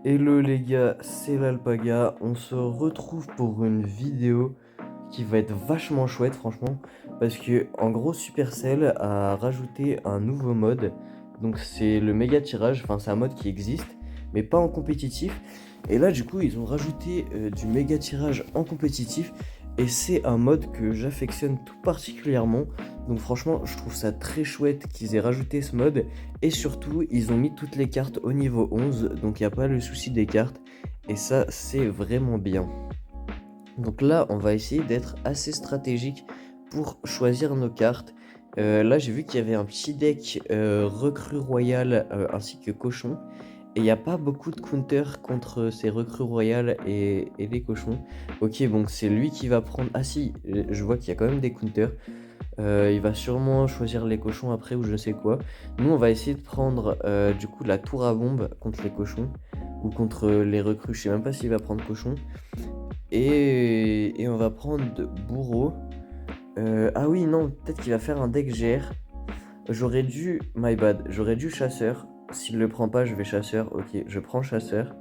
Hello les gars, c'est l'Alpaga. On se retrouve pour une vidéo qui va être vachement chouette franchement parce que en gros Supercell a rajouté un nouveau mode. Donc c'est le méga tirage, enfin c'est un mode qui existe mais pas en compétitif. Et là du coup ils ont rajouté du méga tirage en compétitif et c'est un mode que j'affectionne tout particulièrement. Donc franchement je trouve ça très chouette qu'ils aient rajouté ce mode. Et surtout, ils ont mis toutes les cartes au niveau 11, donc il n'y a pas le souci des cartes. Et ça, c'est vraiment bien. Donc là, on va essayer d'être assez stratégique pour choisir nos cartes. Là, j'ai vu qu'il y avait un petit deck recrue royale ainsi que cochon. Et il n'y a pas beaucoup de counter contre ces recrues royales et les cochons. Ok, donc c'est lui qui va prendre... Ah si, je vois qu'il y a quand même des counters. Il va sûrement choisir les cochons après ou je sais quoi. Nous, on va essayer de prendre du coup la tour à bombe contre les cochons ou contre les recrues. Je sais même pas s'il va prendre cochon. Et on va prendre bourreau. Ah oui, non, peut-être qu'il va faire un deck GR. J'aurais dû, my bad, j'aurais dû chasseur. S'il le prend pas, je vais chasseur. Ok, je prends chasseur.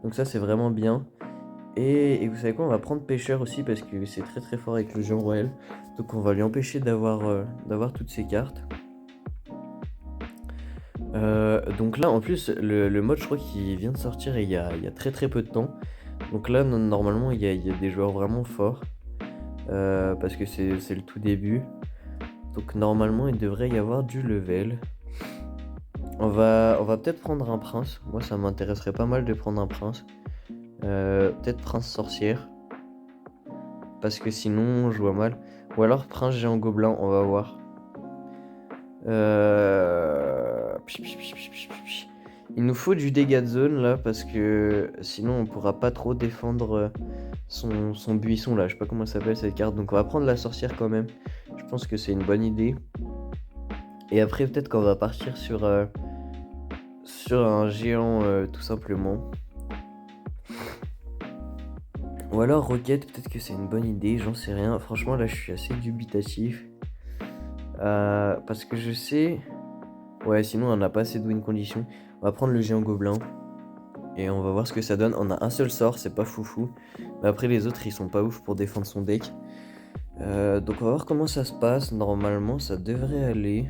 Donc ça, c'est vraiment bien. Et vous savez quoi, on va prendre pêcheur aussi parce que c'est très très fort avec le géant royal. Donc on va lui empêcher d'avoir toutes ses cartes. Donc là en plus le mode je crois qu'il vient de sortir il y a très très peu de temps. Donc là normalement il y a des joueurs vraiment forts. Parce que c'est le tout début. Donc normalement il devrait y avoir du level. On va peut-être prendre un prince. Moi ça m'intéresserait pas mal de prendre un prince. Peut-être prince sorcière. Parce que sinon je vois mal. Ou alors prince géant gobelin, on va voir. Il nous faut du dégât de zone là parce que sinon on pourra pas trop défendre son buisson là. Je sais pas comment ça s'appelle cette carte. Donc on va prendre la sorcière quand même. Je pense que c'est une bonne idée. Et après peut-être qu'on va partir sur un géant tout simplement. Ou alors roquette, peut-être que c'est une bonne idée, j'en sais rien. Franchement là je suis assez dubitatif. Parce que je sais... Ouais, sinon on n'a pas assez de win condition. On va prendre le géant gobelin. Et on va voir ce que ça donne. On a un seul sort, c'est pas foufou. Mais après les autres ils sont pas ouf pour défendre son deck. Donc on va voir comment ça se passe. Normalement ça devrait aller.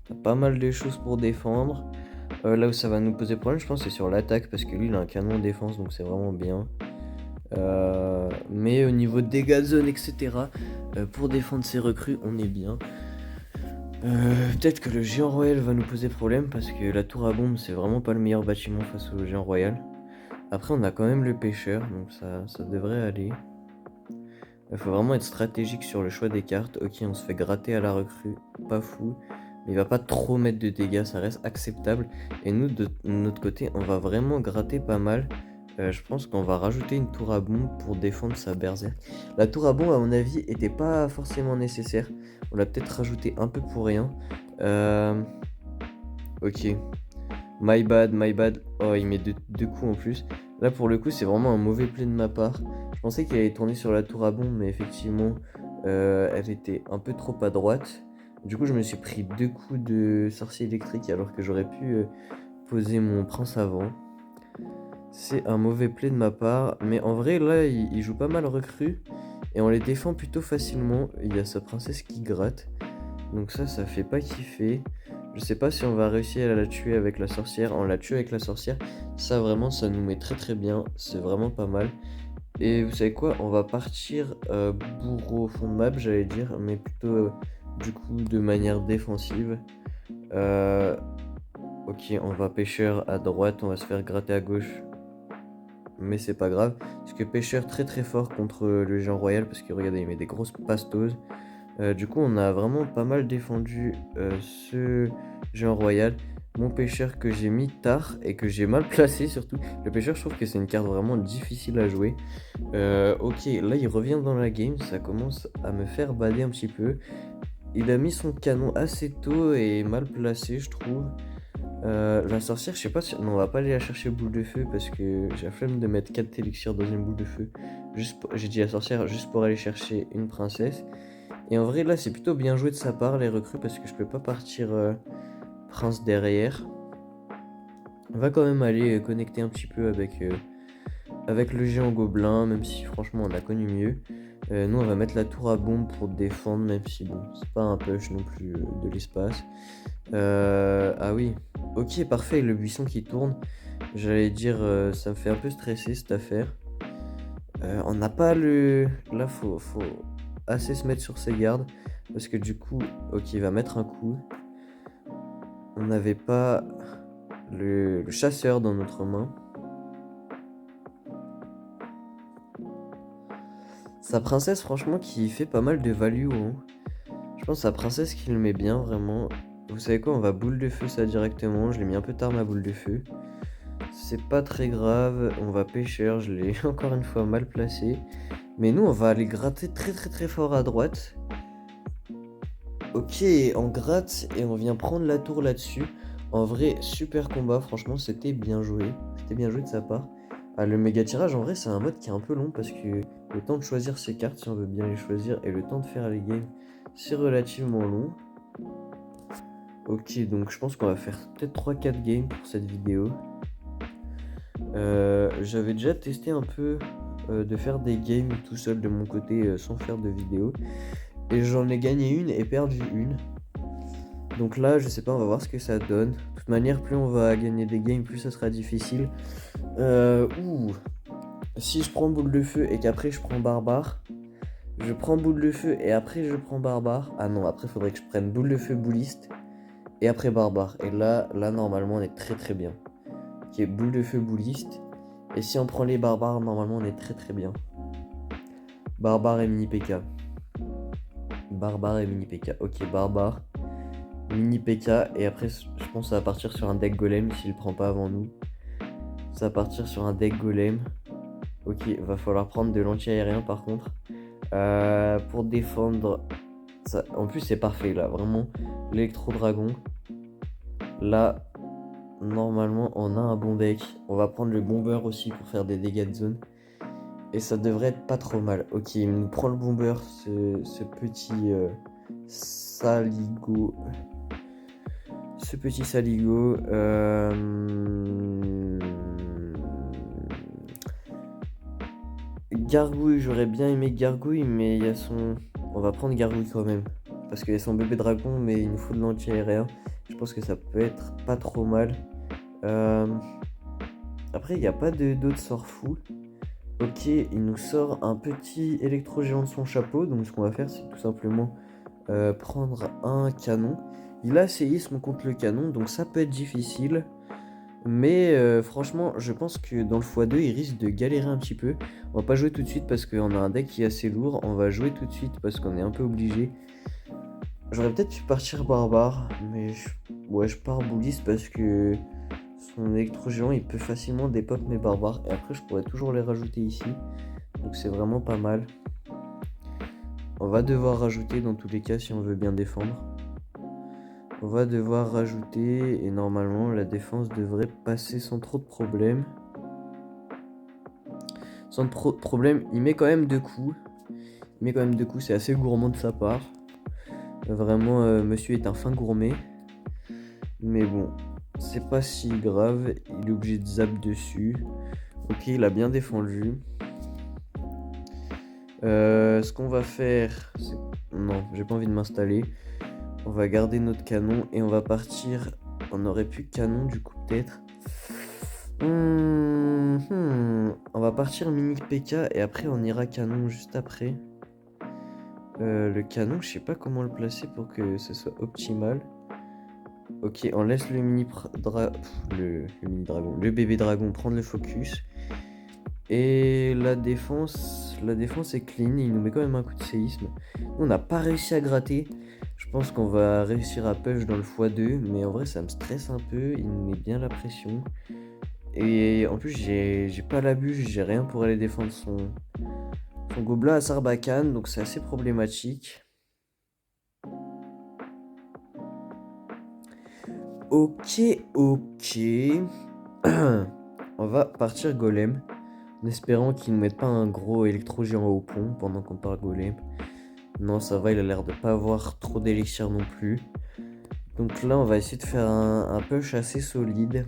On a pas mal de choses pour défendre. Là où ça va nous poser problème, je pense c'est sur l'attaque. Parce que lui il a un canon de défense donc c'est vraiment bien. Mais au niveau de dégâts de zone etc. Pour défendre ses recrues on est bien. Peut-être que le géant royal va nous poser problème parce que la tour à bombe c'est vraiment pas le meilleur bâtiment face au géant royal. Après on a quand même le pêcheur donc ça devrait aller. Il faut vraiment être stratégique sur le choix des cartes. Ok on se fait gratter à la recrue, pas fou. Mais il va pas trop mettre de dégâts, ça reste acceptable. Et nous de notre côté on va vraiment gratter pas mal. Je pense qu'on va rajouter une tour à bombe pour défendre sa berserk. La tour à bombe à mon avis était pas forcément nécessaire. On l'a peut-être rajouté un peu pour rien. Ok. My bad, my bad. Oh, il met deux coups en plus. Là, pour le coup, c'est vraiment un mauvais play de ma part. Je pensais qu'il allait tourner sur la tour à bombe, mais effectivement, elle était un peu trop à droite. Du coup, je me suis pris deux coups de sorcier électrique alors que j'aurais pu poser mon prince avant. C'est un mauvais play de ma part. Mais en vrai, là, il joue pas mal recru. Et on les défend plutôt facilement. Il y a sa princesse qui gratte. Donc ça fait pas kiffer. Je sais pas si on va réussir à la tuer avec la sorcière. On la tue avec la sorcière. Ça vraiment, ça nous met très très bien. C'est vraiment pas mal. Et vous savez quoi? On va partir bourreau au fond de map, j'allais dire. Mais plutôt du coup de manière défensive. Ok, on va pêcheur à droite. On va se faire gratter à gauche. Mais c'est pas grave. Parce que pêcheur très très fort contre le géant royal. Parce que regardez, il met des grosses pastoses. Du coup, on a vraiment pas mal défendu ce géant royal. Mon pêcheur que j'ai mis tard et que j'ai mal placé surtout. Le pêcheur, je trouve que c'est une carte vraiment difficile à jouer. Ok, là il revient dans la game, ça commence à me faire bader un petit peu. Il a mis son canon assez tôt et mal placé, je trouve. La sorcière, je sais pas si... Non, on va pas aller la chercher boule de feu parce que j'ai la flemme de mettre 4 élixirs dans une boule de feu. J'ai dit la sorcière juste pour aller chercher une princesse. Et en vrai, là, c'est plutôt bien joué de sa part, les recrues, parce que je peux pas partir prince derrière. On va quand même aller connecter un petit peu avec le géant gobelin, même si franchement on a connu mieux. Nous on va mettre la tour à bombe pour défendre, même si bon, c'est pas un push non plus de l'espace. Ah oui, ok parfait, le buisson qui tourne. J'allais dire, ça me fait un peu stresser cette affaire. On n'a pas le... Là faut assez se mettre sur ses gardes. Parce que du coup, ok il va mettre un coup. On n'avait pas le chasseur dans notre main. Sa princesse, franchement, qui fait pas mal de value, hein. Je pense sa princesse qui le met bien, vraiment. Vous savez quoi, on va boule de feu ça directement. Je l'ai mis un peu tard ma boule de feu. C'est pas très grave. On va pêcheur, je l'ai encore une fois mal placé. Mais nous, on va aller gratter très très très fort à droite. Ok, on gratte et on vient prendre la tour là-dessus. En vrai, super combat, franchement, c'était bien joué. C'était bien joué de sa part. Ah, le méga tirage, en vrai, c'est un mode qui est un peu long parce que le temps de choisir ses cartes, si on veut bien les choisir, et le temps de faire les games, c'est relativement long. Ok, donc je pense qu'on va faire peut-être 3-4 games pour cette vidéo. J'avais déjà testé un peu de faire des games tout seul de mon côté sans faire de vidéo. Et j'en ai gagné une et perdu une. Donc là, je sais pas, on va voir ce que ça donne. De toute manière, plus on va gagner des games, plus ça sera difficile. Si je prends boule de feu et qu'après je prends barbare, je prends boule de feu et après je prends barbare. Ah non, après faudrait que je prenne boule de feu bouliste et après barbare. Et là normalement on est très très bien. Ok, boule de feu bouliste. Et si on prend les barbares, normalement on est très très bien. Barbare et mini PK. Barbare et mini PK. Ok, barbare. Mini PK. Et après, je pense que ça va partir sur un deck golem s'il prend pas avant nous. Ça va partir sur un deck golem. Ok, va falloir prendre de l'anti-aérien par contre. Pour défendre. Ça... En plus, c'est parfait là. Vraiment, l'électro-dragon. Là, normalement, on a un bon deck. On va prendre le bomber aussi pour faire des dégâts de zone. Et ça devrait être pas trop mal. Ok, il nous prend le bomber, ce petit saligo. Ce petit saligo. Gargouille, j'aurais bien aimé Gargouille, mais il y a son... On va prendre Gargouille quand même. Parce qu'il y a son bébé dragon, mais il nous faut de l'anti-aérien. Je pense que ça peut être pas trop mal. Après, il n'y a pas d'autres sorts fous. Ok, il nous sort un petit électro-géant de son chapeau. Donc ce qu'on va faire, c'est tout simplement prendre un canon. Il a séisme contre le canon, donc ça peut être difficile. Mais franchement, je pense que dans le x2, il risque de galérer un petit peu. On va pas jouer tout de suite parce qu'on a un deck qui est assez lourd. On va jouer tout de suite parce qu'on est un peu obligé. J'aurais peut-être pu partir barbare, mais ouais, je pars bouliste parce que son électro-géant, il peut facilement dépop mes barbares. Et après, je pourrais toujours les rajouter ici. Donc c'est vraiment pas mal. On va devoir rajouter dans tous les cas si on veut bien défendre. On va devoir rajouter et normalement la défense devrait passer sans trop de problèmes. Sans trop de problèmes, il met quand même 2 coups. Il met quand même 2 coups, c'est assez gourmand de sa part. Vraiment, monsieur est un fin gourmet. Mais bon, c'est pas si grave. Il est obligé de zap dessus. Ok, il a bien défendu. Ce qu'on va faire, c'est... Non, j'ai pas envie de m'installer. On va garder notre canon et on va partir. On aurait pu canon du coup peut-être. On va partir mini PK et après on ira canon juste après. Le canon, je sais pas comment le placer pour que ce soit optimal. Ok, on laisse le mini dragon, le bébé dragon prendre le focus. Et la défense est clean. Il nous met quand même un coup de séisme. On n'a pas réussi à gratter. Je pense qu'on va réussir à push dans le x2, mais en vrai ça me stresse un peu. Il nous met bien la pression. Et en plus j'ai pas la bûche, j'ai rien pour aller défendre son gobelin à Sarbacane, donc c'est assez problématique. Ok. On va partir golem, en espérant qu'il ne mette pas un gros électro-géant au pont pendant qu'on part golem. Non, ça va, il a l'air de pas avoir trop d'élixir non plus. Donc là, on va essayer de faire un push assez solide.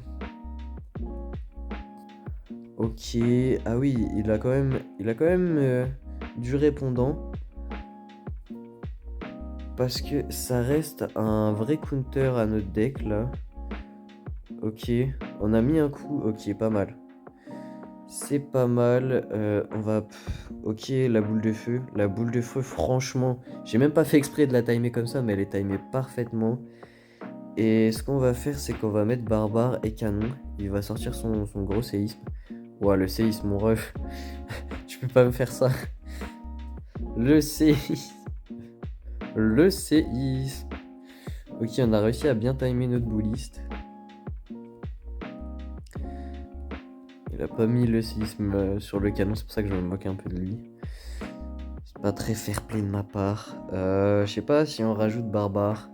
Ok, ah oui, il a quand même du répondant. Parce que ça reste un vrai counter à notre deck là. Ok, on a mis un coup, ok, pas mal. C'est pas mal, on va... ok, la boule de feu. La boule de feu, franchement, j'ai même pas fait exprès de la timer comme ça, mais elle est timée parfaitement. Et ce qu'on va faire, c'est qu'on va mettre barbare et canon. Il va sortir son gros séisme. Ouah, le séisme, mon ref. Tu peux pas me faire ça. Le séisme. Le séisme. Ok, on a réussi à bien timer notre bouliste. Il a pas mis le séisme sur le canon, c'est pour ça que je me moque un peu de lui. C'est pas très fair play de ma part. Je sais pas si on rajoute barbare.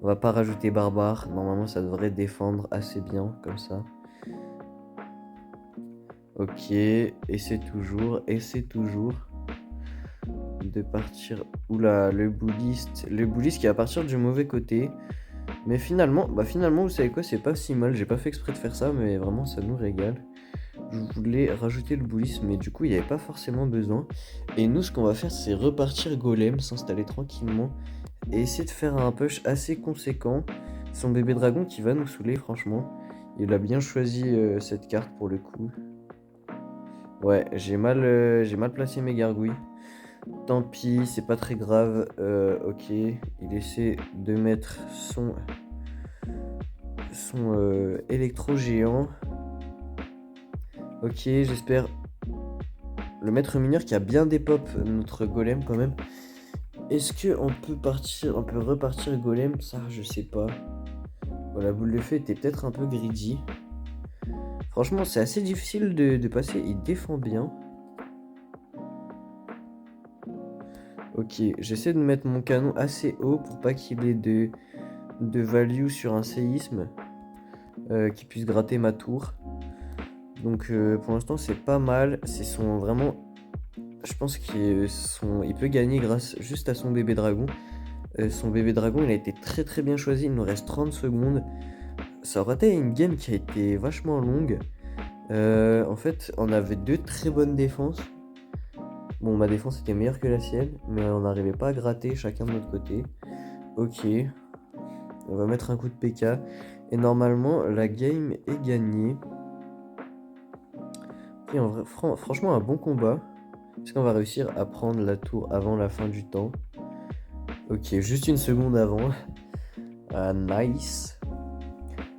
On va pas rajouter barbare. Normalement, ça devrait défendre assez bien comme ça. Ok, et c'est toujours de partir. Oula, le bouliste qui va partir du mauvais côté. Mais finalement, vous savez quoi, c'est pas si mal. J'ai pas fait exprès de faire ça, mais vraiment, ça nous régale. Je voulais rajouter le boulisme, mais du coup, il n'y avait pas forcément besoin. Et nous, ce qu'on va faire, c'est repartir golem, s'installer tranquillement et essayer de faire un push assez conséquent. Son bébé dragon qui va nous saouler, franchement. Il a bien choisi cette carte pour le coup. Ouais, j'ai mal placé mes gargouilles. Tant pis, c'est pas très grave. Ok, il essaie de mettre son électro géant. Ok, j'espère. Le maître mineur qui a bien dépop notre golem quand même. Est-ce que on peut repartir golem? Ça, je sais pas. Bon, la boule de feu était peut-être un peu greedy. Franchement, c'est assez difficile de passer. Il défend bien. Ok, j'essaie de mettre mon canon assez haut pour pas qu'il ait de value sur un séisme qui puisse gratter ma tour. Donc pour l'instant, c'est pas mal. C'est son vraiment. Je pense qu'il peut gagner grâce juste à son bébé dragon. Son bébé dragon, il a été très très bien choisi. Il nous reste 30 secondes. Ça aurait été une game qui a été vachement longue. En fait, on avait deux très bonnes défenses. Bon, ma défense était meilleure que la sienne, mais on n'arrivait pas à gratter chacun de notre côté. Ok. On va mettre un coup de PK. Et normalement, la game est gagnée. Et en vrai, franchement, un bon combat. Est-ce qu'on va réussir à prendre la tour avant la fin du temps? Ok, juste une seconde avant. Ah, nice.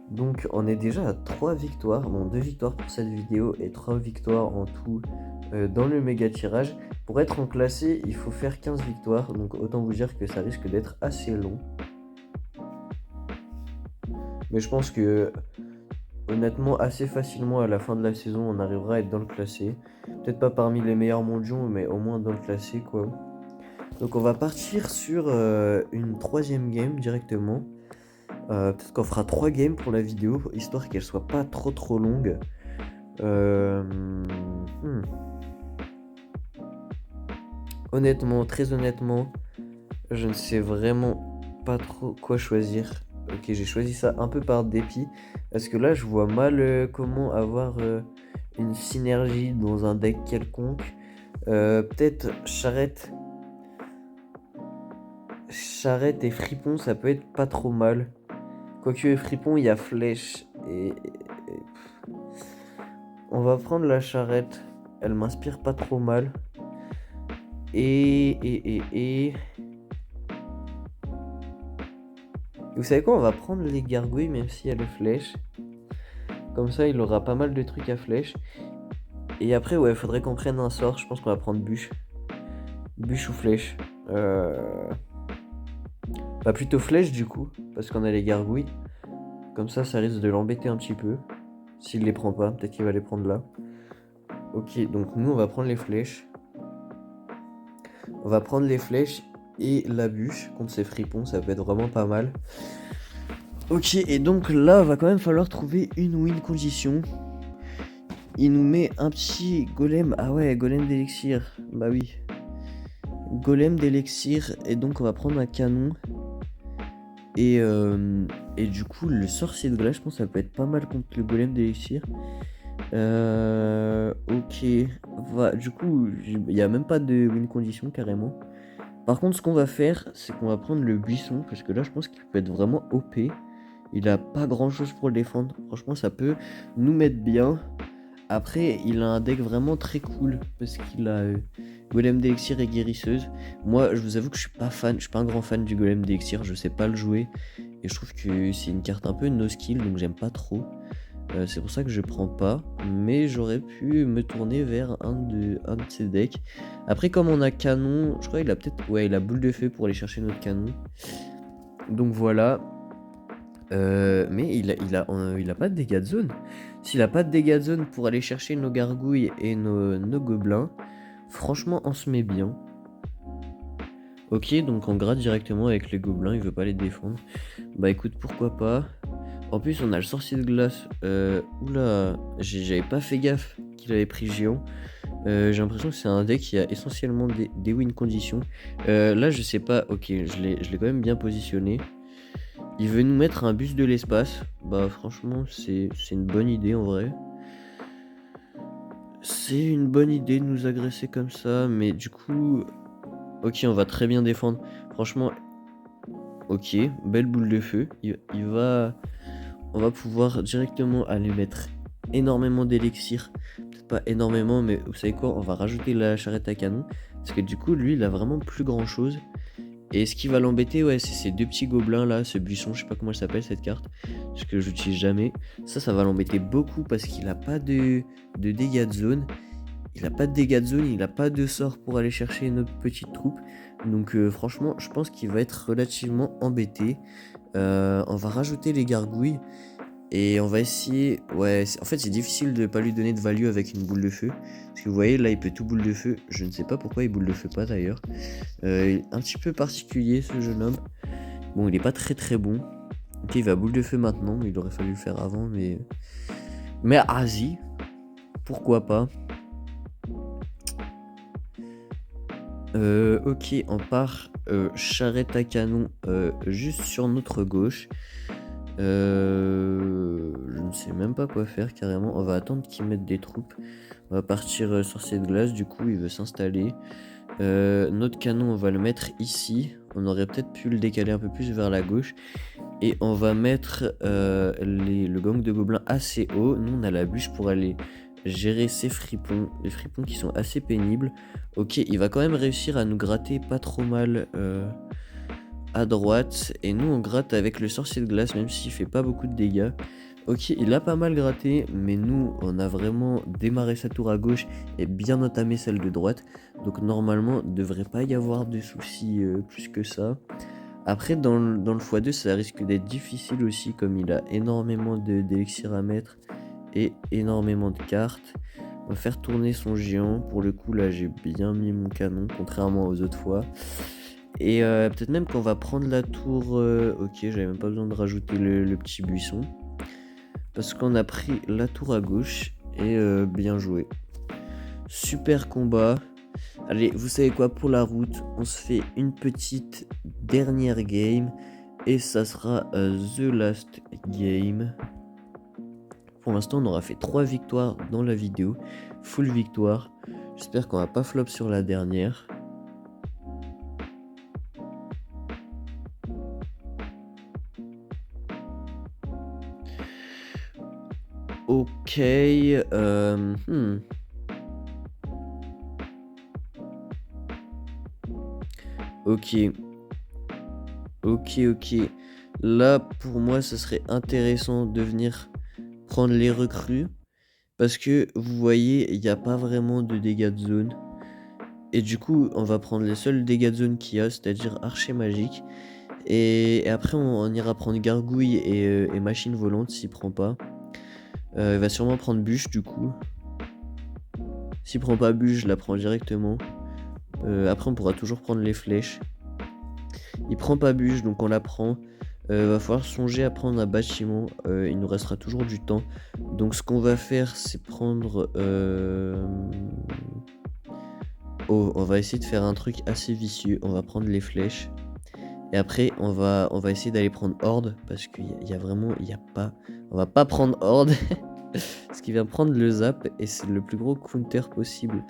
Donc on est déjà à 3 victoires. Bon, 2 victoires pour cette vidéo et 3 victoires en tout dans le méga tirage. Pour être en classé, il faut faire 15 victoires. Donc autant vous dire que ça risque d'être assez long. Mais je pense que honnêtement, assez facilement à la fin de la saison, on arrivera à être dans le classé. Peut-être pas parmi les meilleurs mondiaux, mais au moins dans le classé quoi. Donc on va partir sur une troisième game directement. Peut-être qu'on fera 3 games pour la vidéo, histoire qu'elle soit pas trop longue. Honnêtement, très honnêtement, je ne sais vraiment pas trop quoi choisir. Ok, j'ai choisi ça un peu par dépit. Parce que là, je vois mal comment avoir une synergie dans un deck quelconque. Peut-être charrette. Charrette et fripon, ça peut être pas trop mal. Quoique fripon, il y a flèche. On va prendre la charrette. Elle m'inspire pas trop mal. Et vous savez quoi, on va prendre les gargouilles même si elle est flèche. Comme ça, il aura pas mal de trucs à flèche. Et après, ouais, faudrait qu'on prenne un sort. Je pense qu'on va prendre bûche. Bûche ou flèche. Bah plutôt flèche du coup, parce qu'on a les gargouilles. Comme ça risque de l'embêter un petit peu. S'il les prend pas, peut-être qu'il va les prendre là. Ok, donc nous on va prendre les flèches. On va prendre les flèches et la bûche contre ces fripons, ça peut être vraiment pas mal. Ok, et donc là, va quand même falloir trouver une win condition. Il nous met un petit golem. Ah ouais, golem d'élixir. Bah oui. Golem d'élixir. Et donc on va prendre un canon. Et du coup, le sorcier de glace, je pense que ça peut être pas mal contre le golem d'élixir. Ok. Du coup, il n'y a même pas de win condition carrément. Par contre, ce qu'on va faire, c'est qu'on va prendre le buisson, parce que là, je pense qu'il peut être vraiment OP. Il a pas grand chose pour le défendre. Franchement, ça peut nous mettre bien. Après, il a un deck vraiment très cool, parce qu'il a Golem d'Elixir et Guérisseuse. Moi, je vous avoue que je suis pas fan, je suis pas un grand fan du Golem d'Elixir, je sais pas le jouer. Et je trouve que c'est une carte un peu no skill, donc j'aime pas trop. C'est pour ça que je prends pas, mais j'aurais pu me tourner vers un de ces decks. Après, comme on a canon, je crois qu'il a peut-être, ouais, il a boule de feu pour aller chercher notre canon. Donc voilà. Mais il a pas de dégâts de zone. S'il a pas de dégâts de zone pour aller chercher nos gargouilles et nos gobelins, franchement, on se met bien. Ok, donc on gratte directement avec les gobelins, il veut pas les défendre. Bah écoute, pourquoi pas. En plus, on a le sorcier de glace. Oula, j'avais pas fait gaffe qu'il avait pris géant. J'ai l'impression que c'est un deck qui a essentiellement des win conditions. Là, je sais pas. Ok, je l'ai quand même bien positionné. Il veut nous mettre un bus de l'espace. Bah, franchement, c'est une bonne idée en vrai. C'est une bonne idée de nous agresser comme ça. Mais du coup, ok, on va très bien défendre. Franchement, ok, belle boule de feu. On va pouvoir directement aller mettre énormément d'élixir. Peut-être pas énormément, mais vous savez quoi, on va rajouter la charrette à canon. Parce que du coup, lui, il a vraiment plus grand chose. Et ce qui va l'embêter, ouais, c'est ces deux petits gobelins là, ce buisson, je sais pas comment elle s'appelle cette carte, parce que j'utilise jamais. Ça va l'embêter beaucoup parce qu'il a pas de dégâts de zone. Il a pas de dégâts de zone, il a pas de sort pour aller chercher notre petite troupe. Donc franchement, je pense qu'il va être relativement embêté. On va rajouter les gargouilles. Et on va essayer. Ouais, en fait, c'est difficile de pas lui donner de value avec une boule de feu. Parce que vous voyez, là, il peut tout boule de feu. Je ne sais pas pourquoi il boule de feu pas d'ailleurs. Il est un petit peu particulier ce jeune homme. Bon, il est pas très très bon. Ok, il va boule de feu maintenant. Il aurait fallu le faire avant, mais. Mais Asi, pourquoi pas. Ok, on part charrette à canon juste sur notre gauche. Je ne sais même pas quoi faire carrément. On va attendre qu'ils mettent des troupes. On va partir sorcier de glace. Du coup, il veut s'installer. Notre canon, on va le mettre ici. On aurait peut-être pu le décaler un peu plus vers la gauche. Et on va mettre le gang de gobelins assez haut. Nous, on a la bûche pour aller gérer ces fripons. Les fripons qui sont assez pénibles. Ok, il va quand même réussir à nous gratter pas trop mal à droite. Et nous, on gratte avec le sorcier de glace, même s'il fait pas beaucoup de dégâts. Ok, il a pas mal gratté, mais nous, on a vraiment démarré sa tour à gauche et bien entamé celle de droite. Donc normalement, il ne devrait pas y avoir de soucis plus que ça. Après, dans le x2, ça risque d'être difficile aussi, comme il a énormément d'élixir à mettre et énormément de cartes. On va faire tourner son géant. Pour le coup, là, j'ai bien mis mon canon, contrairement aux autres fois. Et peut-être même qu'on va prendre la tour... ok, j'avais même pas besoin de rajouter le petit buisson. Parce qu'on a pris la tour à gauche. Et bien joué. Super combat. Allez, vous savez quoi, pour la route, on se fait une petite dernière game. Et ça sera the last game. Pour l'instant, on aura fait 3 victoires dans la vidéo. Full victoire. J'espère qu'on va pas flop sur la dernière. Ok. Ok. Ok. Là, pour moi, ce serait intéressant de venir prendre les recrues. Parce que, vous voyez, il n'y a pas vraiment de dégâts de zone. Et du coup, on va prendre les seuls dégâts de zone qu'il y a, c'est-à-dire archer magique. Et après, on ira prendre gargouille et machine volante s'il prend pas. Il va sûrement prendre bûche du coup. S'il prend pas bûche, je la prends directement. Après, on pourra toujours prendre les flèches. Il prend pas bûche, donc on la prend. Va falloir songer à prendre un bâtiment. Il nous restera toujours du temps. Donc ce qu'on va faire, c'est prendre... Oh, on va essayer de faire un truc assez vicieux. On va prendre les flèches. Et après, on va essayer d'aller prendre Horde. Parce qu'il y a vraiment... On va pas prendre Horde. Ce qui vient prendre le zap et c'est le plus gros counter possible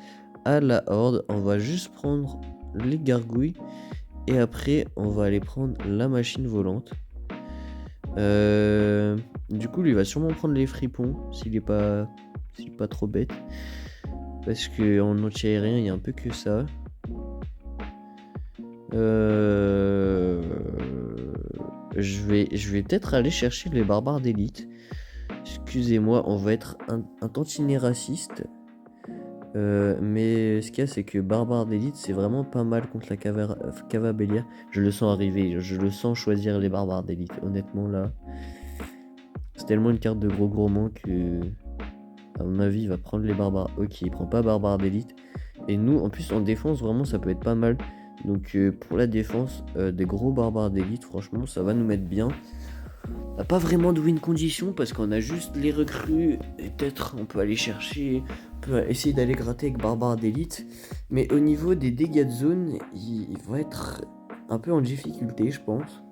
à la horde. On va juste prendre les gargouilles et après on va aller prendre la machine volante. Du coup lui il va sûrement prendre les fripons s'il est pas trop bête. Parce que en anti-aérien il y a un peu que ça. Je vais peut-être aller chercher les barbares d'élite. Excusez-moi, on va être un tantinet raciste. Mais ce qu'il y a, c'est que barbare d'élite, c'est vraiment pas mal contre la cava bélière. Je le sens arriver, je le sens choisir les barbares d'élite. Honnêtement, là, c'est tellement une carte de gros gourmand que, à mon avis, il va prendre les barbares. Ok, il prend pas barbare d'élite. Et nous, en plus, en défense, vraiment, ça peut être pas mal. Donc, pour la défense, des gros barbares d'élite, franchement, ça va nous mettre bien. On n'a pas vraiment de win condition parce qu'on a juste les recrues et peut-être on peut aller chercher, on peut essayer d'aller gratter avec barbare d'élite. Mais au niveau des dégâts de zone, il va être un peu en difficulté, je pense.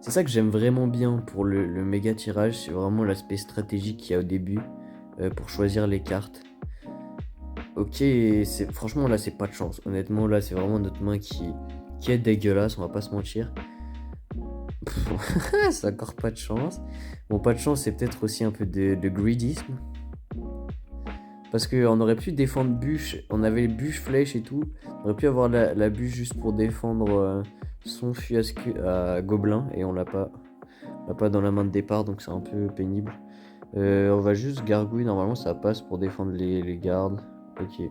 C'est ça que j'aime vraiment bien pour le méga tirage, c'est vraiment l'aspect stratégique qu'il y a au début pour choisir les cartes. Ok, franchement là c'est pas de chance. Honnêtement là c'est vraiment notre main qui est dégueulasse, on va pas se mentir. C'est encore pas de chance. Bon, pas de chance, c'est peut-être aussi un peu de greedisme. Parce qu'on aurait pu défendre bûche, on avait les bûches flèches et tout. On aurait pu avoir la bûche juste pour défendre son fût à gobelin. Et on l'a pas dans la main de départ, donc c'est un peu pénible. On va juste gargouille, normalement ça passe pour défendre les gardes. Ok.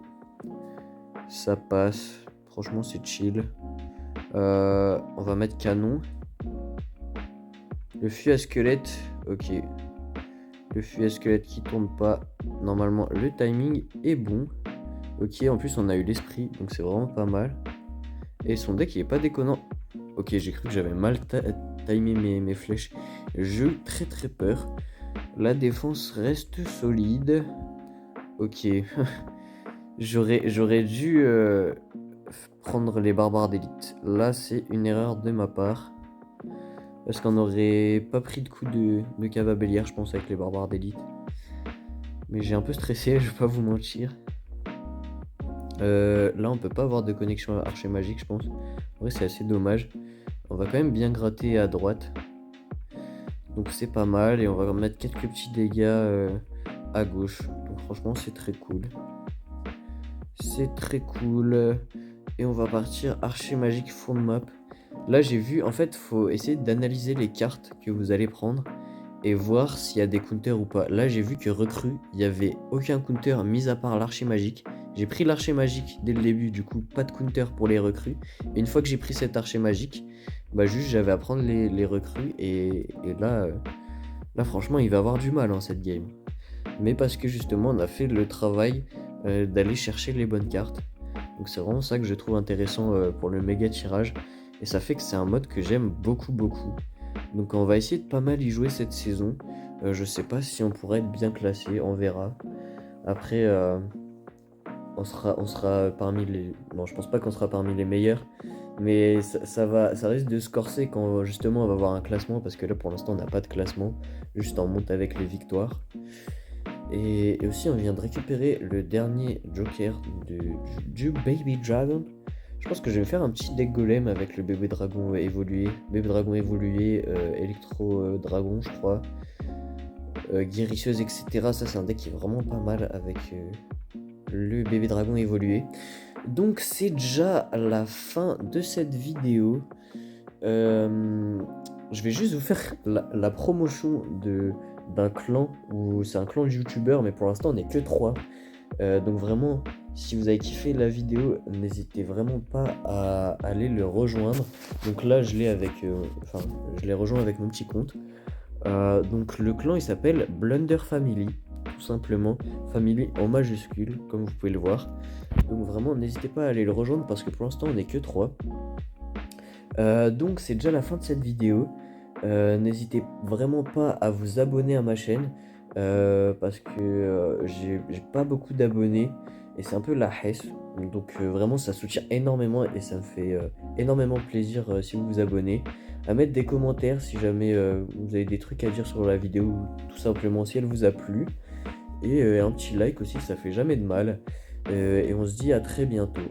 Ça passe. Franchement, c'est chill. On va mettre canon. Le fût à squelette, ok. Le fût à squelette qui tourne pas. Normalement, le timing est bon. Ok, en plus, on a eu l'esprit, donc c'est vraiment pas mal. Et son deck, il est pas déconnant. Ok, j'ai cru que j'avais mal timé mes flèches. J'ai eu très très peur. La défense reste solide. Ok. J'aurais dû prendre les barbares d'élite. Là, c'est une erreur de ma part. Parce qu'on n'aurait pas pris de coup de cava bélière, je pense, avec les barbares d'élite. Mais j'ai un peu stressé, je vais pas vous mentir. Là, on peut pas avoir de connexion archer magique, je pense. En vrai, c'est assez dommage. On va quand même bien gratter à droite. Donc c'est pas mal. Et on va mettre quelques petits dégâts à gauche. Donc franchement, c'est très cool. C'est très cool. Et on va partir archer magique full map. Là, j'ai vu, en fait, faut essayer d'analyser les cartes que vous allez prendre et voir s'il y a des counters ou pas. Là, j'ai vu que recrue, il n'y avait aucun counter mis à part l'archer magique. J'ai pris l'archer magique dès le début, du coup, pas de counter pour les recrues. Et une fois que j'ai pris cet archer magique, bah juste j'avais à prendre les recrues et là, franchement, il va avoir du mal cette game. Mais parce que justement, on a fait le travail d'aller chercher les bonnes cartes. Donc c'est vraiment ça que je trouve intéressant pour le méga tirage. Et ça fait que c'est un mode que j'aime beaucoup. Donc on va essayer de pas mal y jouer cette saison. Je sais pas si on pourrait être bien classé, on verra. Après, on sera parmi les... Non, je pense pas qu'on sera parmi les meilleurs. Mais ça risque de se corser quand justement on va avoir un classement. Parce que là pour l'instant on n'a pas de classement. Juste on monte avec les victoires. Et aussi on vient de récupérer le dernier joker du Baby Dragon. Je pense que je vais faire un petit deck golem avec le bébé dragon évolué. Bébé dragon évolué, électro dragon je crois. Guérisseuse etc. Ça c'est un deck qui est vraiment pas mal avec le bébé dragon évolué. Donc c'est déjà la fin de cette vidéo. Je vais juste vous faire la promotion d'un clan où c'est un clan de youtubeurs mais pour l'instant on n'est que 3. Donc vraiment, si vous avez kiffé la vidéo, n'hésitez vraiment pas à aller le rejoindre. Donc là, je l'ai rejoint avec mon petit compte. Donc le clan, il s'appelle Blunder Family, tout simplement. Family en majuscule, comme vous pouvez le voir. Donc vraiment, n'hésitez pas à aller le rejoindre parce que pour l'instant, on n'est que 3. Donc c'est déjà la fin de cette vidéo. N'hésitez vraiment pas à vous abonner à ma chaîne parce que j'ai pas beaucoup d'abonnés et c'est un peu la hesse. Donc vraiment ça soutient énormément et ça me fait énormément plaisir si vous vous abonnez. À mettre des commentaires si jamais vous avez des trucs à dire sur la vidéo ou tout simplement si elle vous a plu. Et un petit like aussi, ça fait jamais de mal. Et on se dit à très bientôt.